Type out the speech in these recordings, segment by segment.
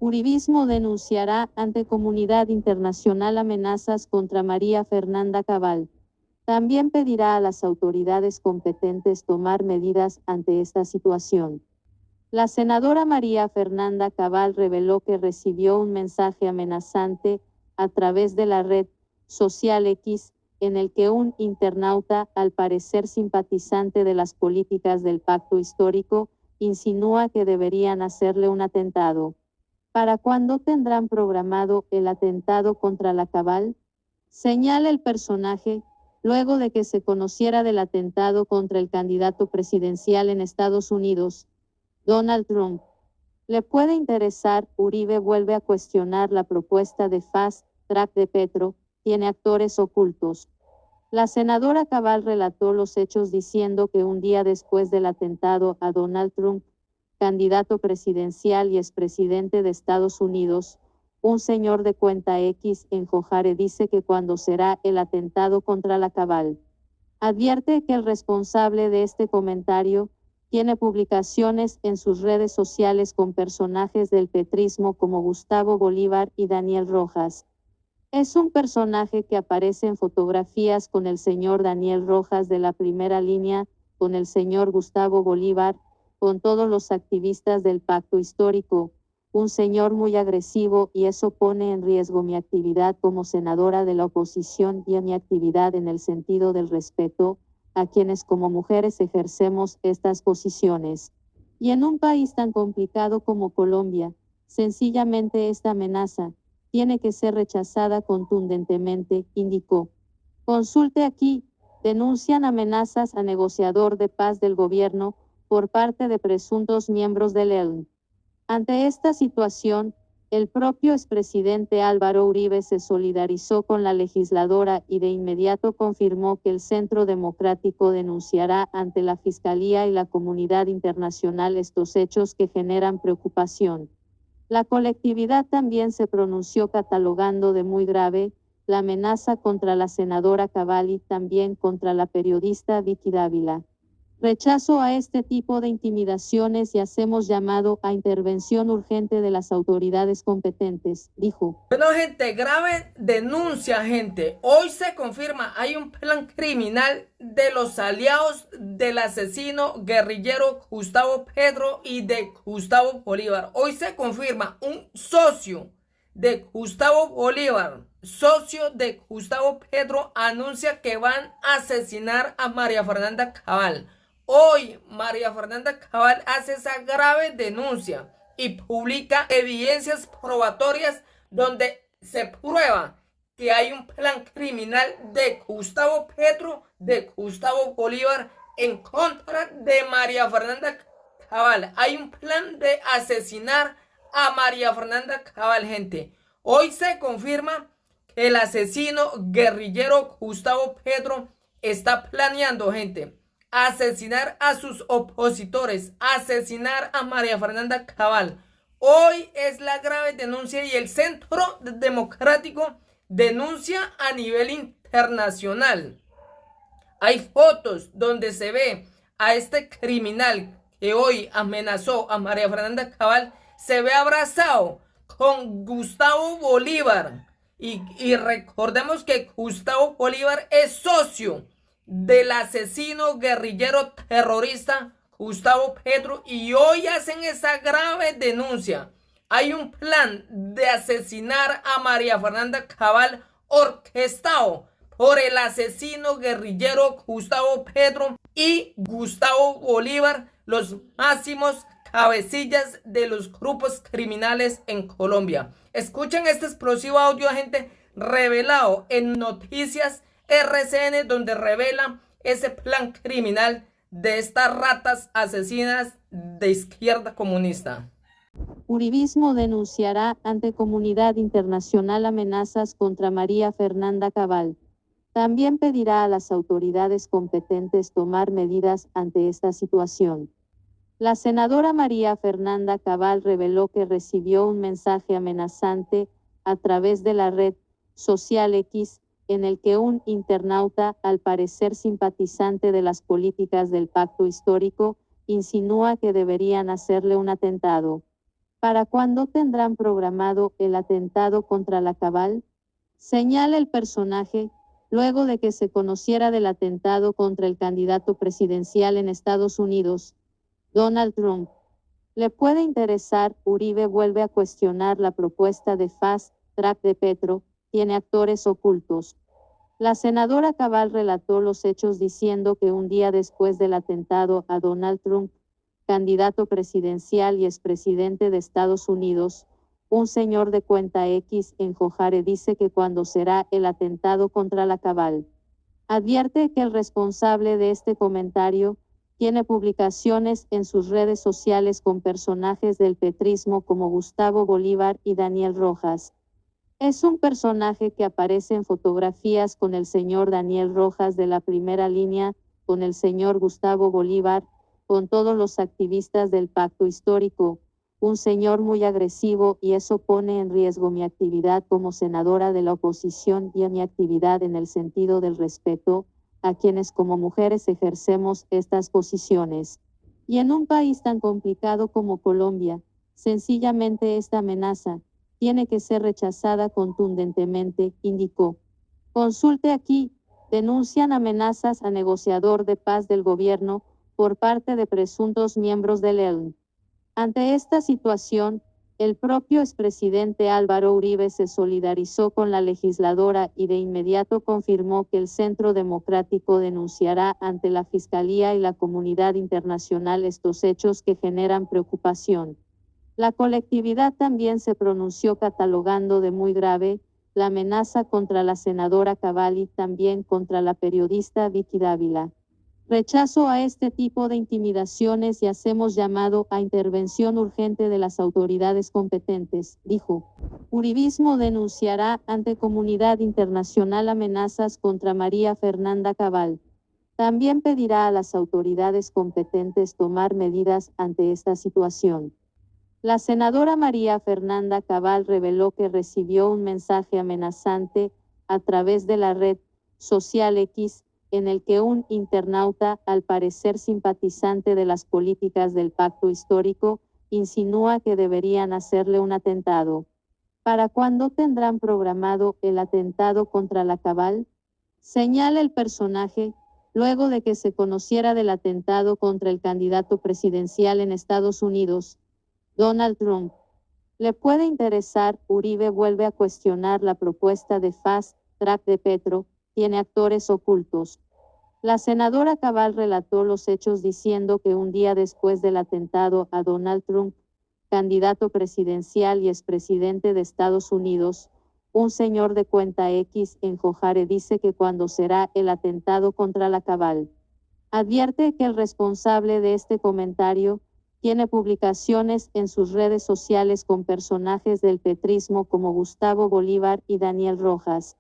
Uribismo denunciará ante comunidad internacional amenazas contra María Fernanda Cabal. También pedirá a las autoridades competentes tomar medidas ante esta situación. La senadora María Fernanda Cabal reveló que recibió un mensaje amenazante a través de la red social X, en el que un internauta, al parecer simpatizante de las políticas del pacto histórico, insinúa que deberían hacerle un atentado. ¿Para cuándo tendrán programado el atentado contra la Cabal? Señala el personaje, luego de que se conociera del atentado contra el candidato presidencial en Estados Unidos, Donald Trump. ¿Le puede interesar? Uribe vuelve a cuestionar la propuesta de Fast Track de Petro, tiene actores ocultos. La senadora Cabal relató los hechos diciendo que un día después del atentado a Donald Trump, candidato presidencial y expresidente de Estados Unidos, un señor de cuenta X en Jojare dice que cuando será el atentado contra la Cabal. Advierte que el responsable de este comentario tiene publicaciones en sus redes sociales con personajes del petrismo como Gustavo Bolívar y Daniel Rojas. Es un personaje que aparece en fotografías con el señor Daniel Rojas de la primera línea, con el señor Gustavo Bolívar, con todos los activistas del pacto histórico, un señor muy agresivo, y eso pone en riesgo mi actividad como senadora de la oposición y mi actividad en el sentido del respeto a quienes como mujeres ejercemos estas posiciones. Y en un país tan complicado como Colombia, sencillamente esta amenaza tiene que ser rechazada contundentemente, indicó. Consulte aquí, denuncian amenazas a negociador de paz del gobierno por parte de presuntos miembros del ELN. Ante esta situación, el propio expresidente Álvaro Uribe se solidarizó con la legisladora y de inmediato confirmó que el Centro Democrático denunciará ante la Fiscalía y la comunidad internacional estos hechos que generan preocupación. La colectividad también se pronunció catalogando de muy grave la amenaza contra la senadora Cabal y también contra la periodista Vicky Dávila. Rechazo a este tipo de intimidaciones y hacemos llamado a intervención urgente de las autoridades competentes, dijo. Bueno, gente, grave denuncia, gente. Hoy se confirma, hay un plan criminal de los aliados del asesino guerrillero Gustavo Petro y de Gustavo Bolívar. Hoy se confirma un socio de Gustavo Bolívar, socio de Gustavo Petro, anuncia que van a asesinar a María Fernanda Cabal. Hoy María Fernanda Cabal hace esa grave denuncia y publica evidencias probatorias donde se prueba que hay un plan criminal de Gustavo Petro, de Gustavo Bolívar en contra de María Fernanda Cabal. Hay un plan de asesinar a María Fernanda Cabal, gente. Hoy se confirma que el asesino guerrillero Gustavo Petro está planeando, gente, asesinar a sus opositores, asesinar a María Fernanda Cabal. Hoy es la grave denuncia y el Centro Democrático denuncia a nivel internacional. Hay fotos donde se ve a este criminal que hoy amenazó a María Fernanda Cabal, se ve abrazado con Gustavo Bolívar. Y recordemos que Gustavo Bolívar es socio del asesino guerrillero terrorista Gustavo Petro, y hoy hacen esa grave denuncia. Hay un plan de asesinar a María Fernanda Cabal orquestado por el asesino guerrillero Gustavo Petro y Gustavo Bolívar, los máximos cabecillas de los grupos criminales en Colombia. Escuchen este explosivo audio, gente, revelado en Noticias RCN, donde revela ese plan criminal de estas ratas asesinas de izquierda comunista. Uribismo denunciará ante comunidad internacional amenazas contra María Fernanda Cabal. También pedirá a las autoridades competentes tomar medidas ante esta situación. La senadora María Fernanda Cabal reveló que recibió un mensaje amenazante a través de la red social X, en el que un internauta, al parecer simpatizante de las políticas del pacto histórico, insinúa que deberían hacerle un atentado. ¿Para cuándo tendrán programado el atentado contra la Cabal? Señala el personaje, luego de que se conociera del atentado contra el candidato presidencial en Estados Unidos, Donald Trump. ¿Le puede interesar? Uribe vuelve a cuestionar la propuesta de Fast Track de Petro, tiene actores ocultos. La senadora Cabal relató los hechos diciendo que un día después del atentado a Donald Trump, candidato presidencial y expresidente de Estados Unidos, un señor de cuenta X en Jojare dice que cuando será el atentado contra la Cabal. Advierte que el responsable de este comentario tiene publicaciones en sus redes sociales con personajes del petrismo como Gustavo Bolívar y Daniel Rojas. Es un personaje que aparece en fotografías con el señor Daniel Rojas de la primera línea, con el señor Gustavo Bolívar, con todos los activistas del pacto histórico, un señor muy agresivo y eso pone en riesgo mi actividad como senadora de la oposición y mi actividad en el sentido del respeto a quienes como mujeres ejercemos estas posiciones. Y en un país tan complicado como Colombia, sencillamente esta amenaza tiene que ser rechazada contundentemente, indicó. Consulte aquí, denuncian amenazas a negociador de paz del gobierno por parte de presuntos miembros del ELN. Ante esta situación, el propio expresidente Álvaro Uribe se solidarizó con la legisladora y de inmediato confirmó que el Centro Democrático denunciará ante la Fiscalía y la comunidad internacional estos hechos que generan preocupación. La colectividad también se pronunció catalogando de muy grave la amenaza contra la senadora Cabal y también contra la periodista Vicky Dávila. Rechazo a este tipo de intimidaciones y hacemos llamado a intervención urgente de las autoridades competentes, dijo. Uribismo denunciará ante comunidad internacional amenazas contra María Fernanda Cabal. También pedirá a las autoridades competentes tomar medidas ante esta situación. La senadora María Fernanda Cabal reveló que recibió un mensaje amenazante a través de la red social X, en el que un internauta, al parecer simpatizante de las políticas del pacto histórico, insinúa que deberían hacerle un atentado. ¿Para cuándo tendrán programado el atentado contra la Cabal? Señala el personaje, luego de que se conociera del atentado contra el candidato presidencial en Estados Unidos, Donald Trump. ¿Le puede interesar? Uribe vuelve a cuestionar la propuesta de Fast Track de Petro, tiene actores ocultos. La senadora Cabal relató los hechos diciendo que un día después del atentado a Donald Trump, candidato presidencial y expresidente de Estados Unidos, un señor de cuenta X en Jojare dice que cuando será el atentado contra la Cabal. Advierte que el responsable de este comentario tiene publicaciones en sus redes sociales con personajes del petrismo como Gustavo Bolívar y Daniel Rojas.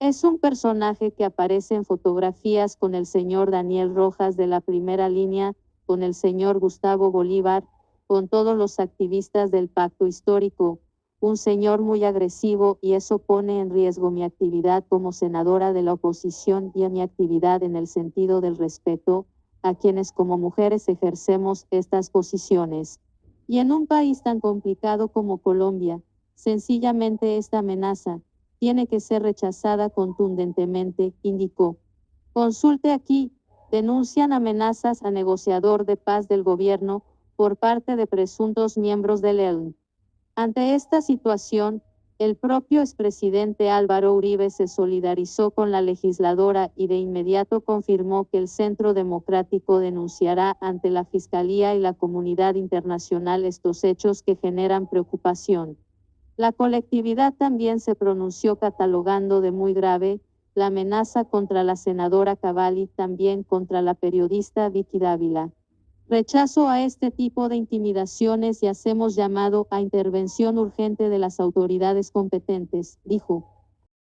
Es un personaje que aparece en fotografías con el señor Daniel Rojas de la primera línea, con el señor Gustavo Bolívar, con todos los activistas del pacto histórico, un señor muy agresivo y eso pone en riesgo mi actividad como senadora de la oposición y mi actividad en el sentido del respeto a quienes como mujeres ejercemos estas posiciones. Y en un país tan complicado como Colombia, sencillamente esta amenaza tiene que ser rechazada contundentemente, indicó. Consulte aquí, denuncian amenazas a negociador de paz del gobierno por parte de presuntos miembros del ELN. Ante esta situación, el propio expresidente Álvaro Uribe se solidarizó con la legisladora y de inmediato confirmó que el Centro Democrático denunciará ante la Fiscalía y la comunidad internacional estos hechos que generan preocupación. La colectividad también se pronunció catalogando de muy grave la amenaza contra la senadora Cabal y también contra la periodista Vicky Dávila. Rechazo a este tipo de intimidaciones y hacemos llamado a intervención urgente de las autoridades competentes, dijo.